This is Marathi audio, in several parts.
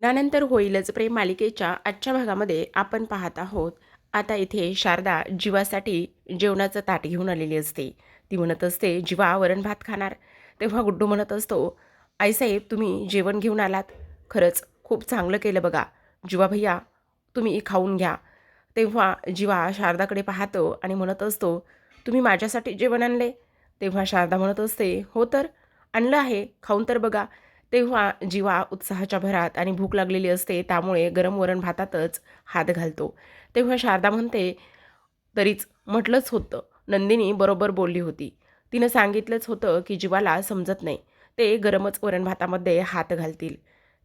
त्यानंतर होईलच प्रेम मालिकेच्या आजच्या भागामध्ये आपण पाहत आहोत. आता इथे शारदा जीवासाठी जेवणाचं ताट घेऊन आलेली असते. ती म्हणत असते, जीवा वरण भात खाणार? तेव्हा गुड्डू म्हणत असतो, आईसाहेब तुम्ही जेवण घेऊन आलात, खरंच खूप चांगलं केलं बघा. जीवा भैया तुम्ही खाऊन घ्या. तेव्हा जीवा शारदाकडे पाहतो आणि म्हणत असतो, तुम्ही माझ्यासाठी जेवण आणले? तेव्हा शारदा म्हणत असते, हो तर आणलं आहे, खाऊन तर बघा. तेव्हा जीवा उत्साहाच्या भरात आणि भूक लागलेली असते, त्यामुळे गरम वरण भातातच हात घालतो. तेव्हा शारदा म्हणते, तरीच म्हटलंच होतं, नंदिनी बरोबर बोलली होती. तिनं सांगितलंच होतं की जीवाला समजत नाही, ते गरमच वरण भातामध्ये हात घालतील.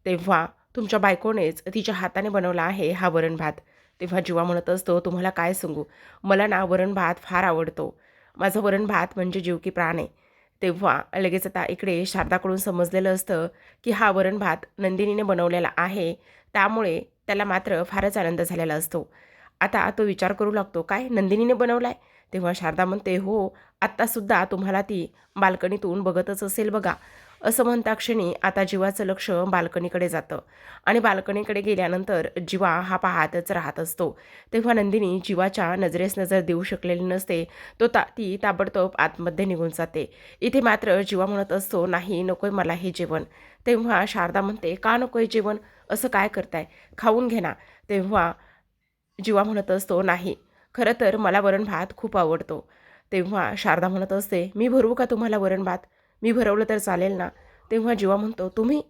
तेव्हा तुमच्या बायकोनेच तिच्या हाताने बनवला आहे हा वरण भात. तेव्हा जीवा म्हणत असतो, तुम्हाला काय सांगू, मला ना वरण भात फार आवडतो. माझं वरण भात म्हणजे जीव की प्राण आहे. तेव्हा लगेच आता इकडे शारदाकडून समजलेलं असतं की हा वरण भात नंदिनीने बनवलेला आहे, त्यामुळे त्याला मात्र फारच आनंद झालेला असतो. आता तो विचार करू लागतो, काय नंदिनीने बनवलाय? तेव्हा शारदा म्हणते, हो, आत्तासुद्धा तुम्हाला ती बाल्कनीतून बघतच असेल बघा. असं म्हणता क्षणी आता जीवाचं लक्ष बाल्कनीकडे जातं आणि बाल्कनीकडे गेल्यानंतर जीवा हा पाहतच राहत असतो. तेव्हा नंदिनी जीवाच्या नजरेस नजर देऊ शकलेली नसते. ती ताबडतोब आतमध्ये निघून जाते. इथे मात्र जीवा म्हणत असतो, नाही नकोय मला हे जेवण. तेव्हा शारदा म्हणते, का नकोय जेवण? असं काय करताय? खाऊन घे ना. तेव्हा जीवा म्हणत असतो, नाही, खरं तर मला वरण भात खूप आवडतो. तेव्हा शारदा म्हणत असते, मी भरवू का तुम्हाला वरण भात? मी भरवलं तर चालेल ना? तेव्हा जीवा म्हणतो, तुम्ही?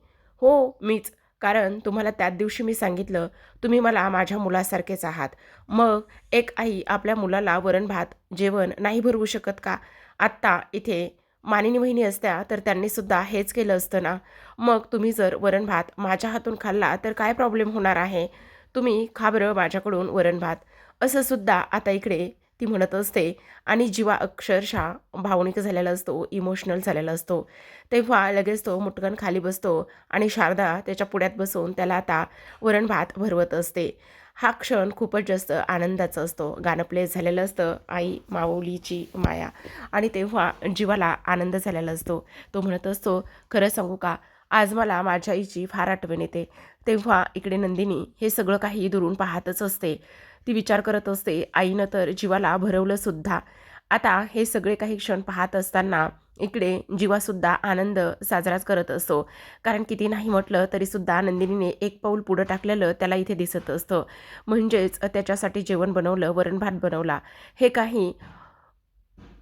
हो, मीच. कारण तुम्हाला त्याच दिवशी मी सांगितलं, तुम्ही मला माझ्या मुलासारखेच आहात. मग एक आई आपल्या मुलाला वरण भात जेवण नाही भरवू शकत का? आत्ता इथे मानिनी वहिनी असत्या तर त्यांनीसुद्धा हेच केलं असतं ना. मग तुम्ही जर वरण भात माझ्या हातून खाल्ला तर काय प्रॉब्लेम होणार आहे? तुम्ही खा बरं माझ्याकडून वरण भात. असं सुद्धा आता इकडे ती म्हणत असते आणि जीवा अक्षरशः भावनिक झालेला असतो, इमोशनल झालेला असतो. तेव्हा लगेच तो मुटकन खाली बसतो आणि शारदा त्याच्या पुढ्यात बसून त्याला आता वरण भात भरवत असते. हा क्षण खूपच जास्त आनंदाचा असतो. गाणं प्ले झालेलं असतं, आई माऊलीची माया, आणि तेव्हा जीवाला आनंद झालेला असतो. तो म्हणत असतो, खरं सांगू का, आज मला माझ्या आईची फार आठवण येते. तेव्हा इकडे नंदिनी हे सगळं काही दुरून पाहतच असते. ती विचार करत असते, आईनं तर जीवाला भरवलं सुद्धा. आता हे सगळे काही क्षण पाहत असताना इकडे जीवासुद्धा आनंद साजराच करत असतो. कारण किती नाही म्हटलं तरीसुद्धा नंदिनीने एक पाऊल पुढं टाकलेलं त्याला इथे दिसत असतं. म्हणजेच त्याच्यासाठी जेवण बनवलं, वरण भात बनवला, हे काही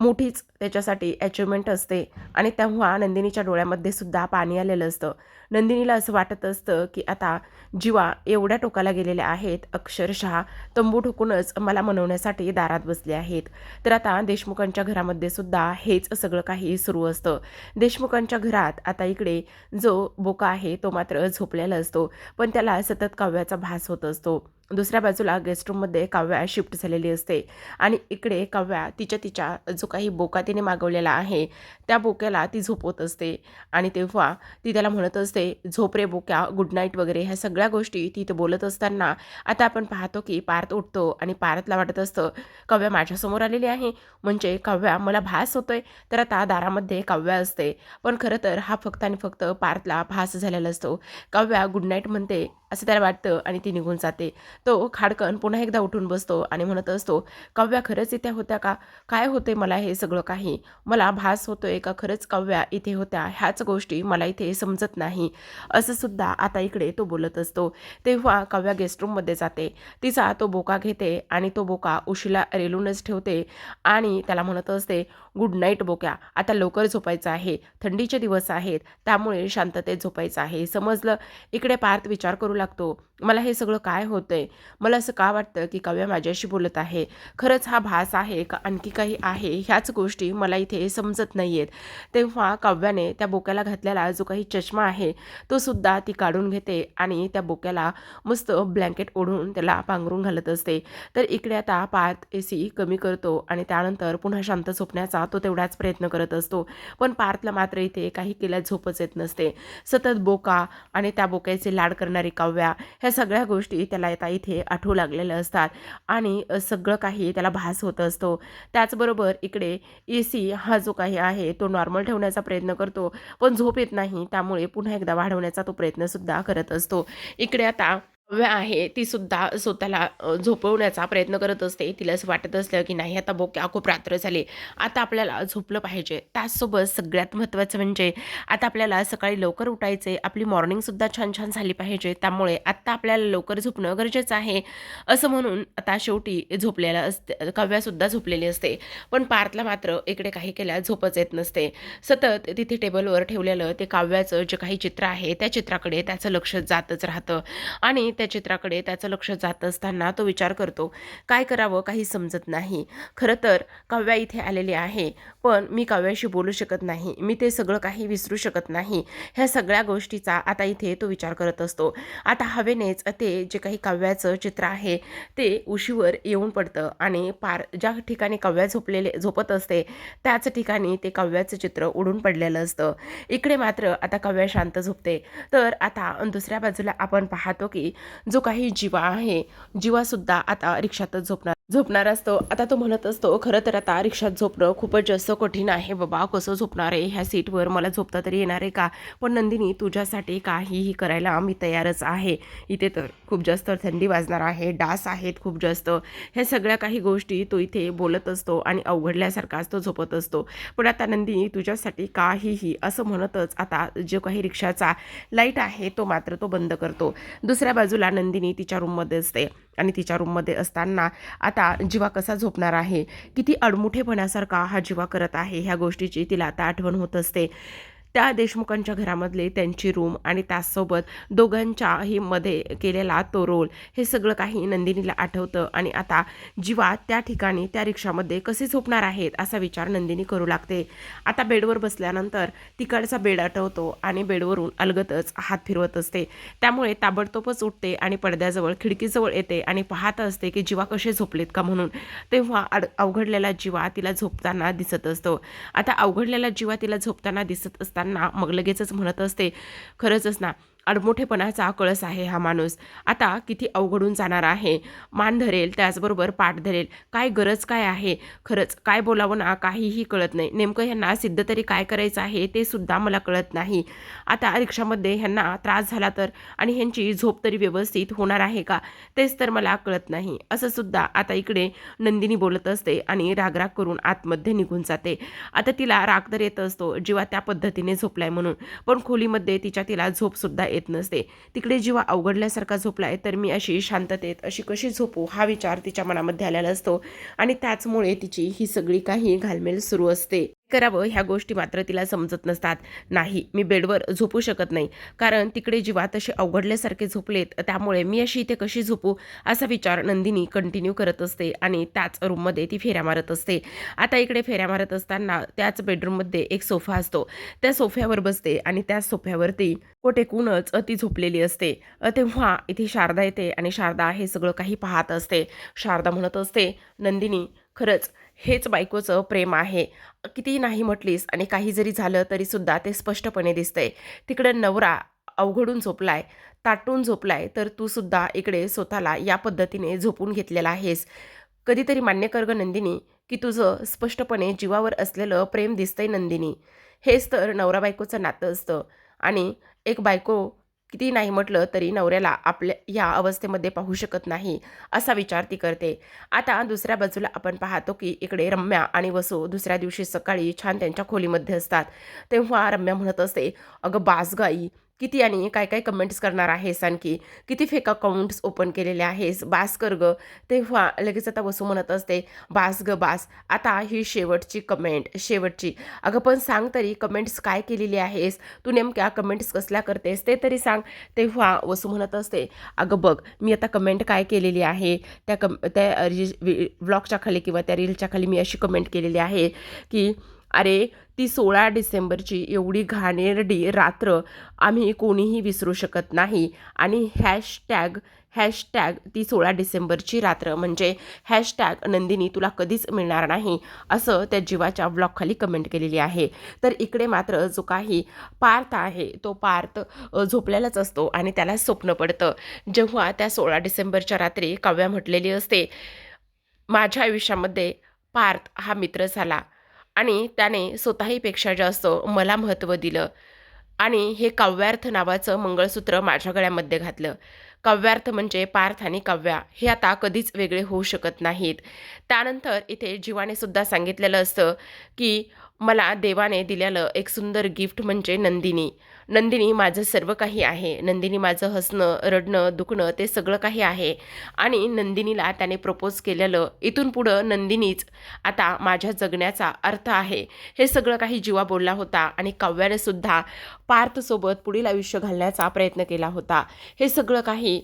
मोठीच त्याच्यासाठी अचिव्हमेंट असते. आणि तेव्हा नंदिनीच्या डोळ्यामध्ये सुद्धा पाणी आलेलं असतं. नंदिनीला असं वाटत असतं की आता जीवा एवढ्या टोकाला गेलेल्या आहेत, अक्षरशः तंबू ठोकूनच मला मनवण्यासाठी दारात बसले आहेत. तर आता देशमुखांच्या घरामध्ये सुद्धा हेच सगळं काही सुरू असतं. देशमुखांच्या घरात आता इकडे जो बोका आहे तो मात्र झोपलेला असतो, पण त्याला सतत काव्याचा भास होत असतो. दुसऱ्या बाजूला गेस्टरूममध्ये काव्या शिफ्ट झालेली असते आणि इकडे काव्या तिच्या जो काही बोका तिने मागवलेला आहे त्या बोक्याला ती झोपवत असते. आणि तेव्हा ती त्याला म्हणत असते, झोप रे बोक्या, गुड नाईट वगैरे ह्या सगळ्या गोष्टी ती इथं बोलत असताना आता आपण पाहतो की पार्थ उठतो आणि पार्थला वाटत असतं, काव्या माझ्यासमोर आलेली आहे, म्हणजे काव्या मला भास होतोय. तर आता दारामध्ये काव्या असते, पण खरं तर हा फक्त आणि फक्त पार्थला भास झालेला असतो. काव्या गुड नाईट म्हणते असं त्याला वाटतं आणि ती निघून जाते. तो खाडकन पुन्हा एकदा उठून बसतो आणि म्हणत असतो, काव्या खरंच इथे होत्या का? काय होते मला हे सगळं काही? मला भास होतोय का खरंच काव्या इथे होत्या? ह्याच गोष्टी मला इथे समजत नाही. असं सुद्धा आता इकडे तो बोलत असतो. तेव्हा काव्या गेस्टरूममध्ये जाते. तिचा तो बोका घेते आणि तो बोका उशीला रेलूनच ठेवते आणि त्याला म्हणत असते, गुड नाईट बोक्या, आता लवकर झोपायचं आहे. थंडीचे दिवस आहेत, त्यामुळे शांततेत झोपायचं आहे, समजलं? इकडे पार्थ विचार करू लागतो, मला हे सगळं काय होतंय? मला असं का वाटतं की काव्या माझ्याशी बोलत आहे? खरंच हा भास आहे का आणखी काही आहे? ह्याच गोष्टी मला इथे समजत नाही आहेत. तेव्हा काव्याने त्या बोक्याला घातलेला जो काही चष्मा आहे तो सुद्धा ती काढून घेते आणि त्या बोक्याला मस्त ब्लँकेट ओढून त्याला पांघरून घालत असते. तर इकडे आता पार्थ AC कमी करतो आणि त्यानंतर पुन्हा शांत झोपण्याचा तो तेवढाच प्रयत्न करत असतो. पण पार्थला मात्र इथे काही केल्यास झोपच येत नसते. सतत बोका आणि त्या बोक्याचे लाड करणारी काव्या, ह्या ह्या सगळ्या गोष्टी त्याला आता इथे आठवू लागलेल्या असतात आणि सगळं काही त्याला भास होत असतो. त्याचबरोबर इकडे AC हा जो काही आहे तो नॉर्मल ठेवण्याचा प्रयत्न करतो, पण झोप येत नाही. त्यामुळे पुन्हा एकदा वाढवण्याचा तो प्रयत्नसुद्धा करत असतो. इकडे आता काव्या आहे ती सुद्धा स्वतःला झोपवण्याचा प्रयत्न करत असते. तिला असं वाटत असलं की नाही आता बोक्या खूप रात्र झाली, आता आपल्याला झोपलं पाहिजे. त्याचसोबत सगळ्यात महत्त्वाचं म्हणजे आता आपल्याला सकाळी लवकर उठायचे, आपली मॉर्निंगसुद्धा छान छान झाली पाहिजे. त्यामुळे आत्ता आपल्याला लवकर झोपणं गरजेचं आहे असं म्हणून आता शेवटी झोपलेला असते. काव्यासुद्धा झोपलेली असते, पण पार्थला मात्र इकडे काही केल्या झोपच येत नसते. सतत तिथे टेबलवर ठेवलेलं ते काव्याचं जे काही चित्र आहे त्या चित्राकडे त्याचं लक्ष जातच राहतं आणि त्या चित्राकडे त्याचं लक्ष जात असताना तो विचार करतो, काय करावं काही समजत नाही. खरं तर काव्या इथे आलेली आहे, पण मी काव्याशी बोलू शकत नाही, मी ते सगळं काही विसरू शकत नाही. ह्या सगळ्या गोष्टीचा आता इथे तो विचार करत असतो. आता हवेनेच ते जे काही काव्याचं चित्र आहे ते उशीवर येऊन पडतं आणि ज्या ठिकाणी काव्या झोपत असते त्याच ठिकाणी ते काव्याचं चित्र उडून पडलेलं असतं. इकडे मात्र आता काव्या शांत झोपते. तर आता दुसऱ्या बाजूला आपण पाहतो की जो काही जीवा आहे, जीवासुद्धा आता रिक्षातच झोपणार असतो. आता तो म्हणत असतो, खरं तर आता रिक्षात झोपणं खूपच जास्त कठीण आहे बाबा, कसं झोपणार आहे ह्या सीटवर, मला झोपता तरी येणार आहे का? पण नंदिनी तुझ्यासाठी काहीही करायला मी तयारच आहे. इथे तर खूप जास्त थंडी वाजणार आहे, डास आहेत खूप जास्त. ह्या सगळ्या काही गोष्टी तो इथे बोलत असतो आणि अवघडल्यासारखाच तो झोपत असतो. पण आता नंदिनी तुझ्यासाठी काहीही असं म्हणतच आता जो काही रिक्षाचा लाईट आहे तो मात्र तो बंद करतो. दुसऱ्या बाजूला नंदिनी तिच्या रूममध्ये असते आणि तिच्या रूममध्ये असताना आता जीवा कसा झोपणार आहे, किती अडमुठेपणासारखा हा जीवा करत आहे, ह्या गोष्टीची तिला आता आठवण होत असते. त्या देशमुखांच्या घरामधले त्यांची रूम आणि त्याचसोबत दोघांच्याही मध्ये केलेला तो रोल, हे सगळं काही नंदिनीला आठवतं आणि आता जीवा त्या ठिकाणी त्या रिक्षामध्ये कसे झोपणार आहेत असा विचार नंदिनी करू लागते. आता बेडवर बसल्यानंतर तिकडचा बेड आठवतो आणि बेडवरून अलगदच हात फिरवत असते. त्यामुळे ताबडतोबच उठते आणि पडद्याजवळ खिडकीजवळ येते आणि पाहत असते की जीवा कसे झोपलेत का म्हणून. तेव्हा अवघडलेला जीवा तिला झोपताना दिसत असतो. आता अवघडलेला जीवा तिला झोपताना दिसत असताना मग लगेचच म्हणत असते, खरंच ना अडमोठेपणाचा कळस आहे हा माणूस, आता किती अवघडून जाणार आहे. मान धरेल त्याचबरोबर पाठ धरेल, काय गरज काय आहे, खरंच काय बोलावं ना काहीही कळत नाही. नेमकं ह्यांना सिद्ध तरी काय करायचं आहे ते सुद्धा मला कळत नाही. आता रिक्षामध्ये ह्यांना त्रास झाला तर आणि ह्यांची झोप तरी व्यवस्थित होणार आहे का तेच तर मला कळत नाही, असं सुद्धा आता इकडे नंदिनी बोलत असते आणि रागराग करून आतमध्ये निघून जाते. आता तिला राग तर येत असतो जेव्हा त्या पद्धतीने झोपलाय म्हणून, पण खोलीमध्ये तिला झोपसुद्धा येत नसते. तिकडे जेव्हा अवघडल्यासारखा झोपलाय तर मी अशी शांततेत अशी कशी झोपू हा विचार तिच्या मनामध्ये आलेला असतो आणि त्याचमुळे तिची ही सगळी काही घालमेल सुरू असते. करावं ह्या गोष्टी मात्र तिला समजत नसतात. नाही मी बेडवर झोपू शकत नाही, कारण तिकडे जीवा तसे अवघडल्यासारखे झोपलेत, त्यामुळे मी अशी इथे कशी झोपू असा विचार नंदिनी कंटिन्यू करत असते आणि त्याच रूममध्ये ती फेऱ्या मारत असते. आता इकडे फेऱ्या मारत असताना त्याच बेडरूममध्ये एक सोफा असतो, त्या सोफ्यावर बसते आणि त्या सोफ्यावरती टेकूनच ती झोपलेली असते. तेव्हा इथे शारदा येते आणि शारदा हे सगळं काही पाहत असते. शारदा म्हणत असते, नंदिनी खरंच हेच बायकोचं प्रेम आहे. किती नाही म्हटलीस आणि काही जरी झालं तरी सुद्धा ते स्पष्टपणे दिसतंय. तिकडं नवरा अवघडून झोपलाय, ताटून झोपलाय, तर तू सुद्धा इकडे स्वतःला या पद्धतीने झोपून घेतलेला आहेस. कधीतरी मान्य कर गं नंदिनी की तुझं स्पष्टपणे जीवावर असलेलं प्रेम दिसतंय नंदिनी. हेच तर नवरा बायकोचं नातं असतं आणि एक बायको किती नाही म्हटलं तरी नवऱ्याला आपल्या या अवस्थेमध्ये पाहू शकत नाही असा विचार ती करते. आता दुसऱ्या बाजूला आपण पाहतो की इकडे रम्या आणि वसू दुसऱ्या दिवशी सकाळी छान त्यांच्या खोलीमध्ये असतात. तेव्हा रम्या म्हणत असते, अगं बास गाई, किती आणि काय काय कमेंट्स करणार आहेस, आणखी किती फेक अकाउंट्स ओपन केलेले आहेस, बास कर गं. तेव्हा लगेच आता वसू म्हणत असते, बास ग बास, आता ही शेवटची कमेंट, शेवटची. अगं पण सांग तरी कमेंट्स काय केलेली आहेस, तू नेमक्या कमेंट्स कसल्या करतेस ते तरी सांग. तेव्हा वसू म्हणत असते, अगं बघ मी आता कमेंट काय केलेली आहे, त्या व्लॉगच्या खाली किंवा त्या रीलच्या खाली मी अशी कमेंट केलेली आहे की अरे, ती 16 डिसेंबरची एवढी घाणेरडी रात्र आम्ही कोणीही विसरू शकत नाही. आणि हॅशटॅग ती 16 डिसेंबरची रात्र म्हणजे हॅशटॅग नंदिनी तुला कधीच मिळणार नाही, असं त्या जीवाच्या ब्लॉगखाली कमेंट केलेली आहे. तर इकडे मात्र जो काही पार्थ आहे तो पार्थ झोपलेलाच असतो आणि त्याला स्वप्न पडतं. जेव्हा त्या 16 डिसेंबरच्या रात्री काव्या म्हटलेली असते, माझ्या आयुष्यामध्ये पार्थ हा मित्र झाला आणि त्याने स्वतःहीपेक्षा जास्त मला महत्त्व दिलं आणि हे काव्यार्थ नावाचं मंगळसूत्र माझ्या गळ्यामध्ये घातलं. काव्यार्थ म्हणजे पार्थ आणि काव्या हे आता कधीच वेगळे होऊ शकत नाहीत. त्यानंतर इथे जीवाने सुद्धा सांगितलेलं असतं की मला देवाने दिलेलं एक सुंदर गिफ्ट म्हणजे नंदिनी. नंदिनी माझं सर्व काही आहे. नंदिनी माझं हसणं, रडणं, दुखणं ते सगळं काही आहे. आणि नंदिनीला त्याने प्रपोज केलेलं, इथून पुढं नंदिनीच आता माझ्या जगण्याचा अर्थ आहे. हे सगळं काही जीवा बोलला होता आणि काव्याने सुद्धा पार्थसोबत पुढील आयुष्य घालण्याचा प्रयत्न केला होता. हे सगळं काही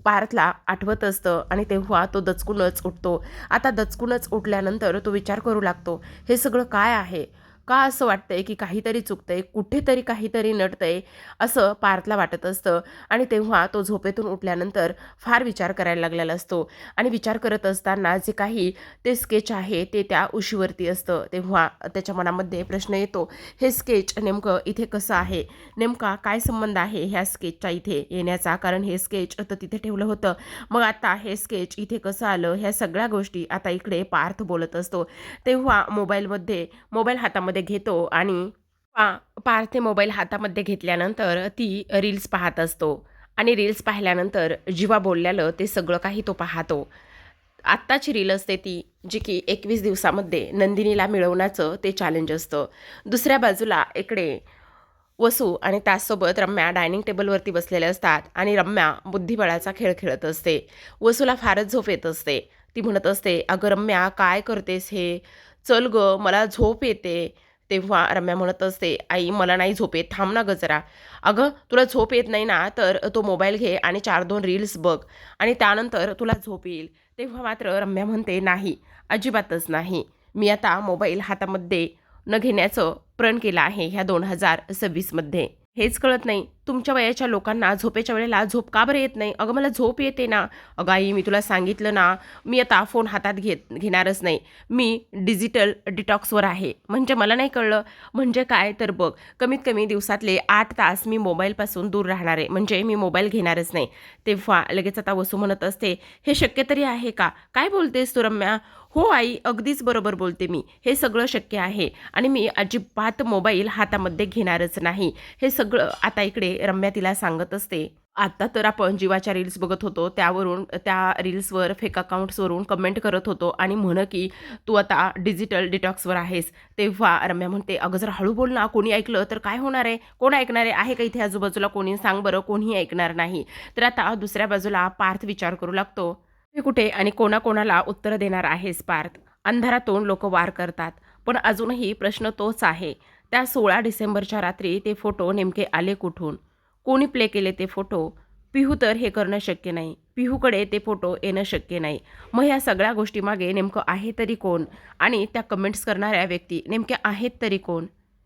पार्थला आठवत असतं आणि तेव्हा तो दचकूनच उठतो. आता दचकूनच उठल्यानंतर तो विचार करू लागतो, हे सगळं काय आहे? का असं वाटतंय की काहीतरी चुकतंय, कुठेतरी काहीतरी नडतंय, असं पार्थला वाटत असतं. आणि तेव्हा तो झोपेतून उठल्यानंतर फार विचार करायला लागलेला असतो आणि विचार करत असताना जे काही ते स्केच आहे ते त्या उशीवरती असतं. तेव्हा त्याच्या मनामध्ये प्रश्न येतो, हे स्केच नेमकं इथे कसं आहे? नेमका काय संबंध आहे ह्या स्केचच्या इथे येण्याचा? कारण हे स्केच तर तिथे ठेवलं होतं, मग आता हे स्केच इथे कसं आलं? ह्या सगळ्या गोष्टी आता इकडे पार्थ बोलत असतो. तेव्हा मोबाईल हातामध्ये घेतो आणि पार्थ मोबाईल हातामध्ये घेतल्यानंतर ती रील्स पाहत असतो आणि रील्स पाहिल्यानंतर जीवा बोललेलं ते सगळं काही तो पाहतो. आत्ताची रील असते ती, जी की 21 दिवसामध्ये नंदिनीला मिळवण्याचं ते चॅलेंज असतं. दुसऱ्या बाजूला इकडे वसू आणि त्याचसोबत रम्या डायनिंग टेबलवरती बसलेल्या असतात आणि रम्या बुद्धिबळाचा खेळ खेळत असते. वसूला फारच झोप येत असते. ती म्हणत असते, अगं रम्या काय करतेस हे? चल गं, मला झोप येते. तेव्हा रम्या म्हणत असते, आई मला नाही झोप येत, थांब ना गं जरा. अगं तुला झोप येत नाही ना, तर तो मोबाईल घे आणि 4-2 रील्स बघ आणि त्यानंतर तुला झोप येईल. तेव्हा मात्र रम्या म्हणते, नाही, अजिबातच नाही. मी आता मोबाईल हातामध्ये न घेण्याचं प्रण केलं आहे ह्या 2026 मध्ये. हेच कळत नाही तुमच्या वयाच्या लोकांना झोपेच्या वेळेला झोप का बरं येत नाही? अगं मला झोप येते ना. अगं आई मी तुला सांगितलं ना, मी आता फोन हातात घेणारच नाही. मी डिजिटल डिटॉक्सवर आहे. म्हणजे मला नाही कळलं. म्हणजे काय तर बघ, कमीत कमी दिवसातले 8 तास मी मोबाईलपासून दूर राहणार आहे. म्हणजे मी मोबाईल घेणारच नाही. तेव्हा लगेच आता वसू म्हणत असते, हे शक्य तरी आहे का? काय बोलतेस तू रम्या? हो आई, अगदीच बरोबर बोलते मी. हे सगळं शक्य आहे आणि मी अजिबात मोबाईल हातामध्ये घेणारच नाही. हे सगळं आता इकडे रम्या तिला सांगत असते. आता तर आपण जीवाच्या रील्स बघत होतो, त्यावरून त्या रील्सवर फेक अकाउंट्सवरून कमेंट करत होतो आणि म्हण की तू आता डिजिटल डिटॉक्सवर आहेस. तेव्हा रम्या म्हणते, अगं जरा हळू बोल ना, कोणी ऐकलं तर काय होणार आहे? कोण ऐकणार आहे? आहे का इथे आजूबाजूला कोणी? सांग बरं, कोणीही ऐकणार नाही. तर आता दुसऱ्या बाजूला पार्थ विचार करू लागतो, "हे कुठे आणि कोणाकोणाला उत्तरं देणार आहेस पार्थ? अंधारातून लोकं वार करतात." पण अजूनही प्रश्न तोच आहे. त्या 16 डिसेंबरच्या रात्री ते फोटो नेमके आले कुठून? कोणी प्ले केले ते फोटो? पिहू तर हे करणं शक्य नाही. पिहूकडे ते फोटो येणं शक्य नाही. मग ह्या सगळ्या गोष्टीमागे नेमकं आहे तरी कोण? आणि त्या कमेंट्स करणाऱ्या व्यक्ती नेमक्या आहेत तरी कोण?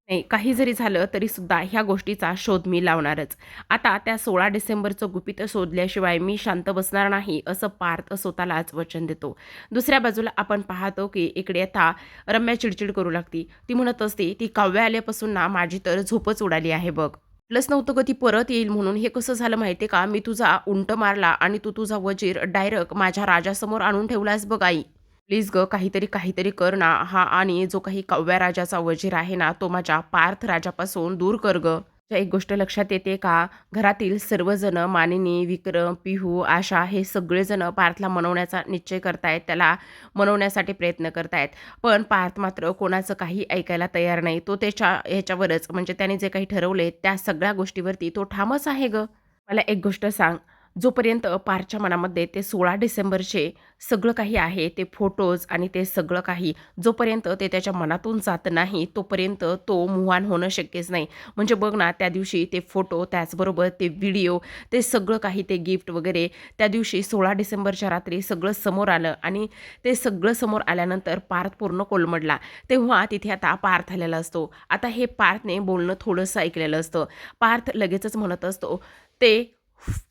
नाही, काही जरी झालं तरीसुद्धा ह्या गोष्टीचा शोध मी लावणारच. आता त्या 16 डिसेंबरचं गुपित शोधल्याशिवाय मी शांत बसणार नाही, असं पार्थ स्वतःलाच वचन देतो. दुसऱ्या बाजूला आपण पाहतो की इकडे आता रम्या चिडचिड करू लागती. ती म्हणत असते, ती काव्या आल्यापासून ना माझी तर झोपच उडाली आहे बघ. वाटलंच नव्हतं ती परत येईल म्हणून. हे कसं झालं माहिती आहे का? मी तुझा उंट मारला आणि तू तुझा वजीर डायरेक्ट माझ्या राजासमोर आणून ठेवलास बघ आई. प्लीज गं, काहीतरी काहीतरी कर ना. हा आणि जो काही काव्या राजाचा वजीर आहे ना, तो माझ्या पार्थ राजापासून दूर कर गं. एक गोष्ट लक्षात येते का? घरातील सर्वजण मानिनी, विक्रम, पिहू, आशा हे सगळेजण पार्थला मनवण्याचा निश्चय करतायत. त्याला मनवण्यासाठी प्रयत्न करतायत. पण पार्थ मात्र कोणाचं काही ऐकायला तयार नाही. तो त्याच्या ह्याच्यावरच म्हणजे त्याने जे काही ठरवले त्या सगळ्या गोष्टीवरती तो ठामच आहे गं. मला एक गोष्ट सांग, जोपर्यंत पारच्या मनामध्ये ते 16 डिसेंबरचे सगळं काही आहे, ते फोटोज आणि ते सगळं काही जोपर्यंत ते त्याच्या मनातून जात नाही, तोपर्यंत तो मूव्ह ऑन होणं शक्यच नाही. म्हणजे बघ ना, त्या दिवशी ते फोटो, त्याचबरोबर ते व्हिडिओ, ते सगळं काही, ते गिफ्ट वगैरे त्या दिवशी 16 डिसेंबरच्या रात्री सगळं समोर आलं आणि ते सगळं समोर आल्यानंतर पार्थ पूर्ण कोलमडला. तेव्हा तिथे आता पार्थ आलेला असतो. आता हे पार्थने बोलणं थोडंसं ऐकलेलं असतं. पार्थ लगेचच म्हणत असतो, ते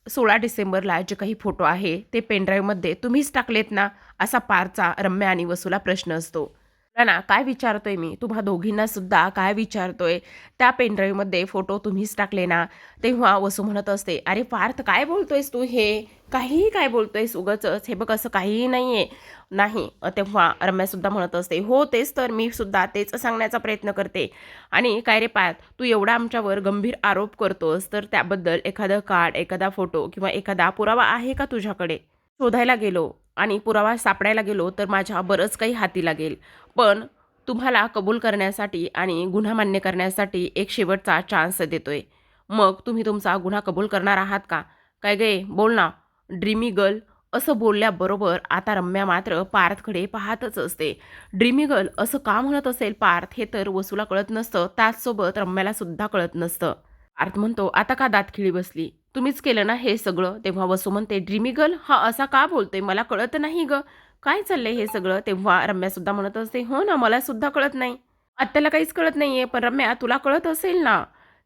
16 डिसेंबरला जे काही फोटो आहे ते पेनड्राईव्हमध्ये तुम्हीच टाकलेत ना? असा पारचा रम्या आणि वसूला प्रश्न असतो. "ना ना, काय विचारतोय मी? तुम्हा दोघींना सुद्धा काय विचारतोय? त्या पेनड्राईव्हमध्ये फोटो तुम्हीच टाकले ना?" तेव्हा वसू म्हणत असते, "अरे पार्थ, काय बोलतोयस तू हे? काहीही काय बोलतोयस उगाचच? हे बघ, असं काहीही नाहीये." नाही. तेव्हा रम्यासुद्धा म्हणत असते, "हो, तेच तर. मी सुद्धा तेच सांगण्याचा प्रयत्न करते. आणि काय रे पार्थ, तू एवढा आमच्यावर गंभीर आरोप करतोस, तर त्याबद्दल एखादं कार्ड, एखादा फोटो किंवा एखादा पुरावा आहे का तुझ्याकडे?" शोधायला गेलो आणि पुरावा सापडायला गेलो तर माझ्या बरंच काही हाती लागेल. पण तुम्हाला कबूल करण्यासाठी आणि गुन्हा मान्य करण्यासाठी एक शेवटचा चान्स देतोय. मग तुम्ही तुमचा गुन्हा कबूल करणार आहात का? काय गे, बोल ना. Dreamy girl. असं बोलल्याबरोबर आता रम्या मात्र पार्थकडे पाहतच असते. ड्रीमी गर्ल असं का म्हणत असेल पार्थ, हे तर वसूला कळत नसतं. त्याचसोबत रम्याला सुद्धा कळत नसतं. पार्थ म्हणतो, "आता का दातखिळी बसली? तुम्हीच केलं ना हे सगळं?" तेव्हा वसू म्हणते, "ड्रीमी गर्ल हा असा का बोलतोय? मला कळत नाही गं. काय चाललंय हे सगळं?" तेव्हा रम्या सुद्धा म्हणत असते, "हो ना, मला सुद्धा कळत नाही. आत्याला काहीच कळत नाहीये. पण रम्या, तुला कळत असेल ना?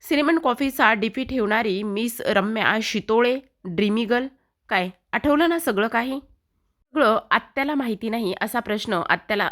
सिनेमन कॉफीचा डीपी ठेवणारी मिस रम्या शितोळे, ड्रीमी गर्ल. काय आठवलं ना सगळं काही?" सगळं आत्याला माहिती नाही असा प्रश्न आत्याला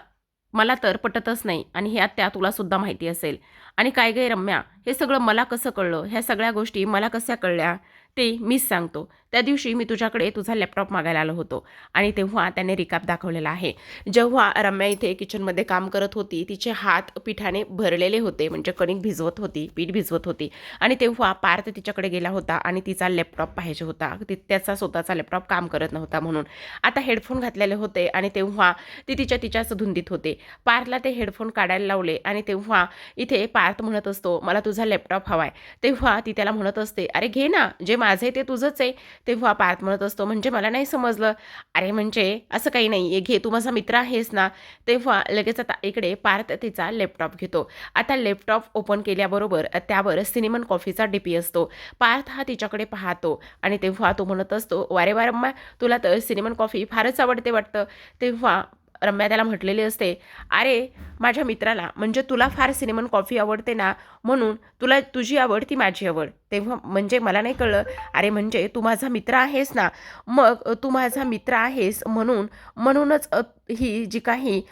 मला तर पटतच नाही आणि हे आत्या तुला सुद्धा माहिती असेल. आणि काय गं रम्या, हे सगळं मला कसं कळलं? ह्या सगळ्या गोष्टी मला कशा कळल्या? ते मीच सांगतो. त्या दिवशी मी तुझ्याकडे तुझा लॅपटॉप मागायला आलो होतो आणि तेव्हा त्याने रिकाप दाखवलेला आहे. जेव्हा रम्या इथे किचनमध्ये काम करत होती, तिचे हात पिठाने भरलेले होते, म्हणजे कणिक भिजवत होती, पीठ भिजवत होती आणि तेव्हा पार्थ तिच्याकडे गेला होता आणि तिचा लॅपटॉप पाहिजे होता. त्याचा स्वतःचा लॅपटॉप काम करत नव्हता म्हणून. आता हेडफोन घातलेले होते आणि तेव्हा ती तिच्याच धुंदीत होते. पार्थला ते हेडफोन काढायला लावले आणि तेव्हा इथे पार्थ म्हणत असतो, "मला तुझा लॅपटॉप हवाय." तेव्हा ती त्याला म्हणत असते, "अरे घे ना, जे माझं आहे ते तुझंच आहे." तेव्हा पार्थ म्हणत असतो, "म्हणजे मला नाही समजलं." "अरे म्हणजे असं काही नाही, घे, तू माझा मित्र आहेस ना." तेव्हा लगेच आता इकडे पार्थ तिचा लॅपटॉप घेतो. आता लॅपटॉप ओपन केल्याबरोबर त्यावर सिनेमन कॉफीचा डीपी असतो. पार्थ हा तिच्याकडे पाहतो आणि तेव्हा तो म्हणत असतो, "वारे वा रम्या, तुला तर सिनेमन कॉफी फारच आवडते वाटतं." तेव्हा रम्या त्याला म्हटलेली असते, "अरे माझ्या मित्राला, म्हणजे तुला फार सिनेमन कॉफी आवडते ना, म्हणून तुला तुझी आवड ती माझी आवड." तेव्हा म्हणजे मला नाही कळलं. "अरे म्हणजे तू माझा मित्र आहेस ना, मग तू माझा मित्र आहेस म्हणूनच ही जी काही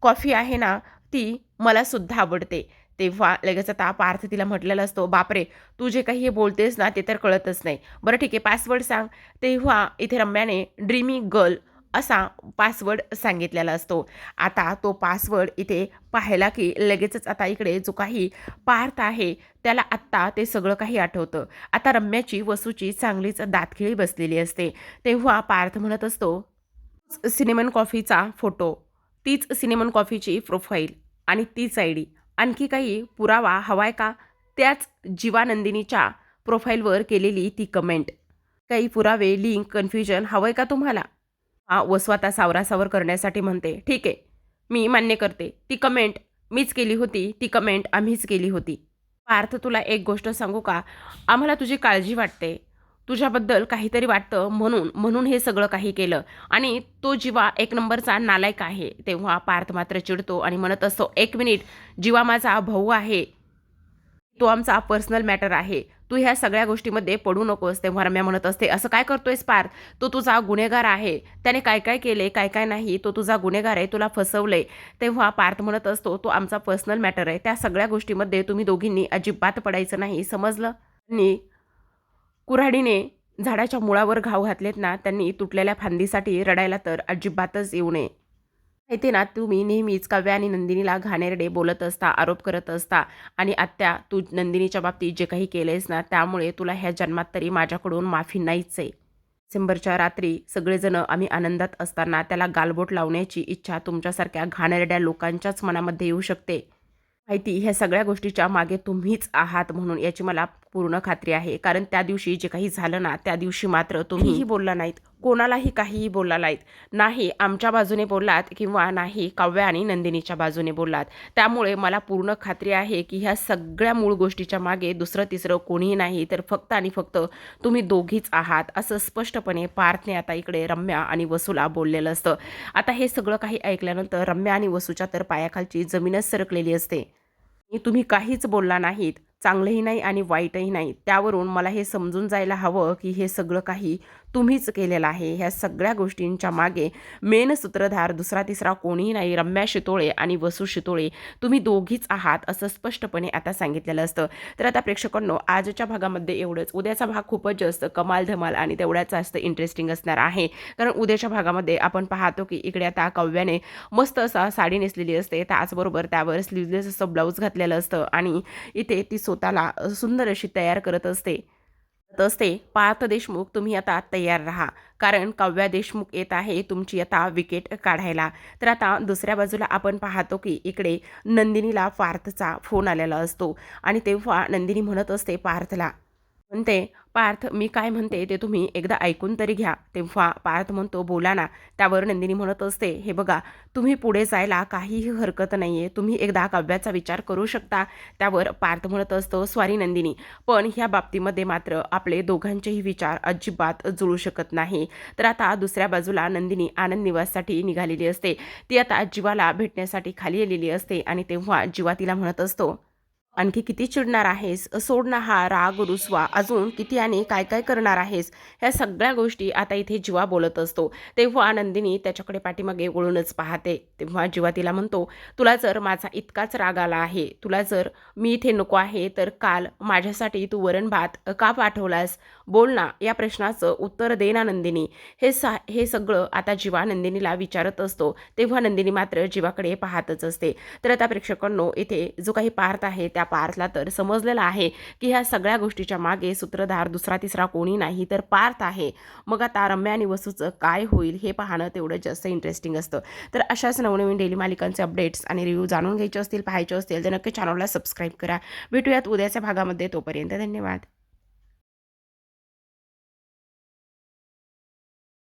कॉफी आहे ना, ती मला सुद्धा आवडते." तेव्हा लगेच आता पार्थ तिला म्हटलेला असतो, "बापरे, तू जे काही हे बोलतेस ना, ते तर कळतच नाही. बरं ठीक आहे, पासवर्ड सांग." तेव्हा इथे रम्याने ड्रीमी गर्ल असा पासवर्ड सांगितलेला असतो. आता तो पासवर्ड इथे पाहिला की लगेचच आता इकडे जो काही पार्थ आहे त्याला आत्ता ते सगळं काही आठवतं. आता रम्याची वसूची चांगलीच दातखिळी बसलेली असते. तेव्हा पार्थ म्हणत असतो, सिनेमन कॉफीचा फोटो, तीच सिनेमन कॉफीची प्रोफाईल आणि तीच आयडी. आणखी काही पुरावा हवाय का? त्याच जीवानंदिनीच्या प्रोफाईलवर केलेली ती कमेंट. काही पुरावे, लिंक, कन्फ्युजन हवंय का तुम्हाला? वसू आता सावरासावर करण्यासाठी म्हणते, "ठीक आहे, मी मान्य करते. ती कमेंट मीच केली होती. ती कमेंट आम्हीच केली होती." पार्थ, तुला एक गोष्ट सांगू का? आम्हाला तुझी काळजी वाटते. तुझ्याबद्दल काहीतरी वाटतं म्हणून म्हणून हे सगळं काही केलं आणि तो जीवा एक नंबरचा नालायक आहे. तेव्हा पार्थ मात्र चिडतो आणि म्हणत असतो, "एक मिनिट, जीवा माझा भाऊ आहे. तो आमचा पर्सनल मॅटर आहे. तू ह्या सगळ्या गोष्टीमध्ये पडू नकोस." तेव्हा रम्या म्हणत असते, "असं काय करतोयस पार्थ? तो तुझा गुन्हेगार आहे. त्याने काय काय केले, काय काय नाही, तो तुझा गुन्हेगार आहे. तुला फसवलंय." तेव्हा पार्थ म्हणत असतो, "तो आमचा पर्सनल मॅटर आहे. त्या सगळ्या गोष्टीमध्ये तुम्ही दोघींनी अजिबात पडायचं नाही, समजलं?" आणि कुऱ्हाडीने झाडाच्या मुळावर घाव घातलेत ना, त्यांनी तुटलेल्या फांदीसाठी रडायला तर अजिबातच येऊ नये. माहिती ना, तुम्ही नेहमीच काव्य आणि नंदिनीला घाणेरडे बोलत असता, आरोप करत असता आणि आत्या, तू नंदिनीच्या बाबतीत जे काही केलंयस ना, त्यामुळे तुला ह्या जन्मात तरी माझ्याकडून माफी नाहीच आहे. डिसेंबरच्या रात्री सगळेजण आम्ही आनंदात असताना त्याला गालबोट लावण्याची इच्छा तुमच्यासारख्या घाणेरड्या लोकांच्याच मनामध्ये येऊ शकते. माहिती ह्या सगळ्या गोष्टीच्या मागे तुम्हीच आहात म्हणून याची मला पूर्ण खात्री आहे. कारण त्या दिवशी जे काही झालं ना, त्या दिवशी मात्र तुम्हीही बोलला नाहीत, कोणालाही काहीही बोलला नाहीत. नाही आमच्या बाजूने बोललात किंवा नाही काव्या आणि नंदिनीच्या बाजूने बोललात. त्यामुळे मला पूर्ण खात्री आहे की ह्या सगळ्या मूळ गोष्टीच्या मागे दुसरं-तिसरं कोणीही नाही, तर फक्त आणि फक्त तुम्ही दोघीच आहात, असं स्पष्टपणे पार्थने आता इकडे रम्या आणि वसूला बोललेलं असतं. आता हे सगळं काही ऐकल्यानंतर रम्या आणि वसूच्या तर पायाखालची जमीनच सरकलेली असते. तुम्ही काहीच बोलला नाहीत, चांगलंही नाही आणि वाईटही नाही. त्यावरून मला हे समजून जायला हवं की हे सगळं काही तुम्हीच केलेलं आहे. ह्या सगळ्या गोष्टींच्या मागे मेन सूत्रधार दुसरा-तिसरा कोणीही नाही, रम्या शितोळे आणि वसू शितोळे तुम्ही दोघीच आहात, असं स्पष्टपणे आता सांगितलेलं असतं. तर आता प्रेक्षकांनो, आजच्या भागामध्ये एवढंच. उद्याचा भाग खूपच जास्त कमाल धमाल आणि तेवढ्याच जास्त इंटरेस्टिंग असणार आहे. कारण उद्याच्या भागामध्ये आपण पाहतो की इकडे आता काव्याने मस्त असा साडी नेसलेली असते, त्याचबरोबर त्यावर स्लीवलेस असं ब्लाऊज घातलेलं असतं आणि इथे ती स्वतःला सुंदर अशी तयार करत असते. पार्थ देशमुख तुम्ही आता तयार राहा, कारण काव्या देशमुख येत आहे तुमची आता विकेट काढायला. तर आता दुसऱ्या बाजूला आपण पाहतो की इकडे नंदिनीला पार्थचा फोन आलेला असतो आणि तेव्हा नंदिनी म्हणत असते पार्थला, म्हणते, "पार्थ, मी काय म्हणते ते तुम्ही एकदा ऐकून तरी घ्या." तेव्हा पार्थ म्हणतो, "बोला ना." त्यावर नंदिनी म्हणत असते, "हे बघा, तुम्ही पुढे जायला काहीही हरकत नाहीये. तुम्ही एकदा काव्याचा विचार करू शकता." त्यावर पार्थ म्हणत असतो, "सॉरी नंदिनी, पण ह्या बाबतीमध्ये मात्र आपले दोघांचेही विचार अजिबात जुळू शकत नाही." तर आता दुसऱ्या बाजूला नंदिनी आनंद निवाससाठी निघालेली असते. ती आता जीवाला भेटण्यासाठी खाली आलेली असते आणि तेव्हा जीवा तिला म्हणत असतो, "आणखी किती चिडणार आहेस? सोड ना हा राग रुसवा. अजून किती आणि काय काय करणार आहेस?" ह्या सगळ्या गोष्टी आता इथे जीवा बोलत असतो. तेव्हा नंदिनी त्याच्याकडे पाठीमागे वळूनच पाहते. तेव्हा जीवा तिला म्हणतो, "तुला जर माझा इतकाच राग आला आहे, तुला जर मी इथे नको आहे, तर काल माझ्यासाठी तू वरण-भात का पाठवलास? बोल ना." या प्रश्नाचं उत्तर दे ना नंदिनी. हे सगळं आता जीवा नंदिनीला विचारत असतो. तेव्हा नंदिनी मात्र जीवाकडे पाहतच असते. तर आता प्रेक्षकांनो, इथे जो काही पार्थ आहे त्या पार्थला तर समजलेलं आहे की ह्या सगळ्या गोष्टीच्या मागे सूत्रधार दुसरा-तिसरा कोणी नाही, तर पार्थ आहे. मग आता रम्या आणि वसूचं काय होईल हे पाहणं तेवढं जास्त इंटरेस्टिंग असतं. तर अशाच नवनवीन डेली मालिकांचे अपडेट्स आणि रिव्ह्यू जाणून घ्यायचे असतील, पाहायचे असतील, तर नक्की चॅनलला सबस्क्राईब करा. भेटूयात उद्याच्या भागामध्ये. तोपर्यंत धन्यवाद.